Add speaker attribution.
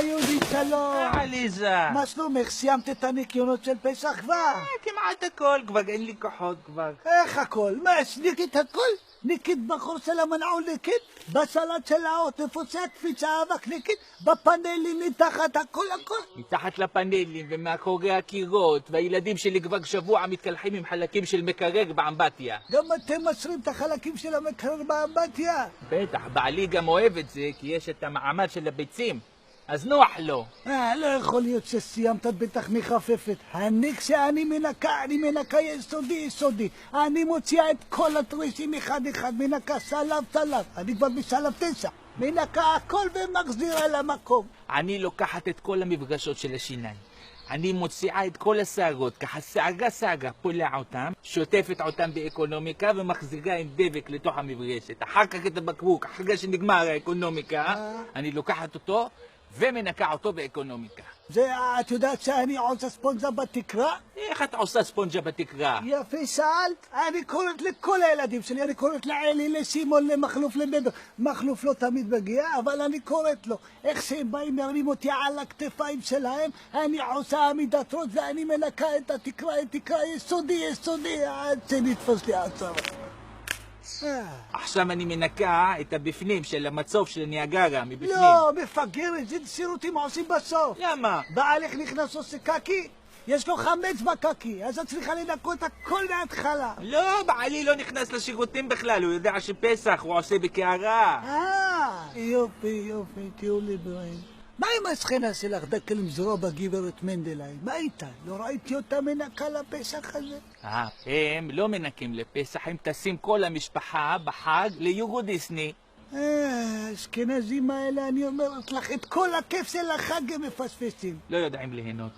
Speaker 1: יהודית שלום.
Speaker 2: עליזה.
Speaker 1: מה שלומך? סיימת את הניקיונות של פסח כבר?
Speaker 2: כמעט הכל, כבר אין לי כוחות כבר.
Speaker 1: איך הכל? מה, ניקית הכל? ניקית בחור של המנעול ניקית? בסלט של האות, איפה זה הקפיצה האבק ניקית? בפאנלים מתחת הכל?
Speaker 2: מתחת לפאנלים ומאחורי הקירות, והילדים שלי כבר שבוע מתקלחים עם חלקים של מקרר באמבטיה.
Speaker 1: גם אתם מסרים את החלקים של המקרר באמבטיה?
Speaker 2: בטח, בעלי גם אוהב את זה, כי יש את המעמד של הביצים. אז נוח לו.
Speaker 1: לא יכול להיות שסיימת בטח מחפפת. אני כשאני מנקה יסודי. אני מוציאה את כל התריסים אחד מנקה סלב. אני כבר בסלב 9. מנקה הכל ומחזירה למקום.
Speaker 2: אני לוקחת את כל המפגשות של השיניים. אני מוציאה את כל השערות, ככה סעגה, פולע אותם, שוטפת אותם באקונומיקה ומחזירה עם דבק לתוך המפגשת. אחר כך את הבקבוק, אחרי שנגמר האקונומיקה, אני לוקחת אותו ומנקה אותו באקונומיקה.
Speaker 1: זה, את יודעת שאני עושה ספונג'ה בתקרה?
Speaker 2: איך את עושה ספונג'ה בתקרה?
Speaker 1: יפה שאלת. אני קוראת לכל הילדים שלי, אני קוראת לאלי, לסימון, למחלוף, לבדר. מחלוף לא תמיד מגיע, אבל אני קוראת לו. איך שהם באים להרים אותי על הכתפיים שלהם, אני עושה עמידת ראש ואני מנקה את התקרה יסודי, עד שנתפוס לי עצר.
Speaker 2: עכשיו אני מנקה את הבפנים של המצוף של ניאגרה מבפנים.
Speaker 1: לא, מפגרת, זה שירותים עושים בסוף.
Speaker 2: למה?
Speaker 1: בעלך נכנס עושה קקי, יש לו חמץ בקקי, אז את צריכה לנקות הכל מההתחלה.
Speaker 2: לא, בעלי לא נכנס לשירותים בכלל, הוא יודע שפסח הוא עושה בקערה.
Speaker 1: יופי, תהיו לי ברעים. מה עם השכנה שלך דקל עם זרוע בגברת מנדלאי? מה איתה? לא ראיתי אותה מנקה לפסח הזה?
Speaker 2: הם לא מנקים לפסח, הם טסים כל המשפחה בחג ליורו דיסני.
Speaker 1: אשכנזים האלה, אני אומרת לך, את כל הכיף של החג הם מפספסים.
Speaker 2: לא יודעים ליהנות.